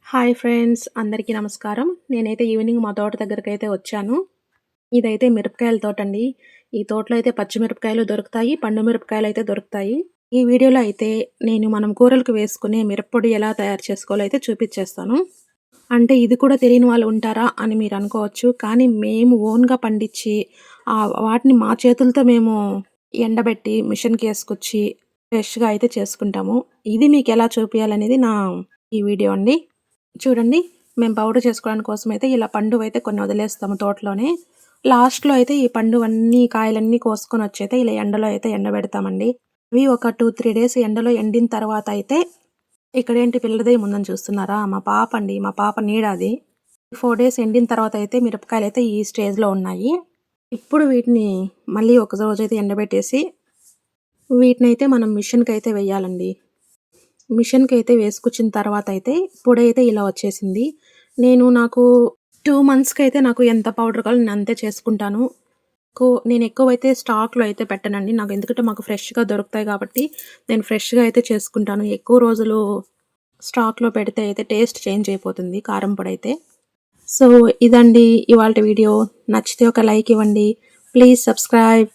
Hi friends, అందరికీ నమస్కారం. నేనైతే ఈవినింగ్ మా తోట దగ్గరకైతే వచ్చాను. ఇదైతే మిరపకాయల తోటండి. ఈ తోటలో అయితే పచ్చిమిరపకాయలు దొరుకుతాయి, పండు మిరపకాయలైతే దొరుకుతాయి. ఈ వీడియోలో అయితే మనం కూరలకు వేసుకునే మిరప్పొడి ఎలా తయారు చేసుకోవాలో అయితే చూపిచ్చేస్తాను. అంటే ఇది కూడా తెలియని వాళ్ళు ఉంటారా అని మీరు అనుకోవచ్చు. కానీ మేము ఓన్‌గా పండించి వాటిని మా చేతులతో మేము ఎండబెట్టి మిషన్‌కేసుకొచ్చి ఫ్రెష్‌గా అయితే చేసుకుంటాము. ఇది మీకెలా చూపియాలనేది ఈ వీడియో అండి. చూడండి, మేము పౌడర్ చేసుకోవడానికి కోసమైతే ఇలా పండువైతే కొన్ని వదిలేస్తాము తోటలోనే. లాస్ట్‌లో అయితే ఈ పండువన్నీ కాయలన్నీ కోసుకొనొచ్చైతే ఇలా ఎండలో అయితే ఎండబెడతామండి. ఇవి ఒక 2, 3 డేస్ ఎండలో ఎండిన తర్వాత అయితే ఇక్కడేంటి పిల్ల దెయ్యం ఉందని చూస్తున్నారా? మా పాప అండి. మా పాప నీడ అది. 4 డేస్ ఎండిన తర్వాత అయితే మిరపకాయలైతే ఈ స్టేజ్‌లో ఉన్నాయి. ఇప్పుడు వీటిని మళ్ళీ ఒక రోజైతే ఎండబెట్టేసి వీటినైతే మనం మిషన్‌కైతే వెయ్యాలండి. మిషన్‌కైతే వేసుకొచ్చిన తర్వాతయితే పొడైతే ఇలా వచ్చేసింది. నాకు 2 మంత్స్‌కైతే నాకు ఎంత పౌడర్ కావాలో నేను అంతే చేసుకుంటాను. నేను ఎక్కువైతే స్టాక్‌లో అయితే పెట్టనండి. ఎందుకంటే మాకు ఫ్రెష్‌గా దొరుకుతాయి కాబట్టి నేను ఫ్రెష్‌గా అయితే చేసుకుంటాను. ఎక్కువ రోజులు స్టాక్‌లో పెడితే అయితే టేస్ట్ చేంజ్ అయిపోతుంది కారం పొడైతే. సో, ఇదండి ఇవాల్టి వీడియో. నచ్చితే ఒక లైక్ ఇవ్వండి. Please subscribe.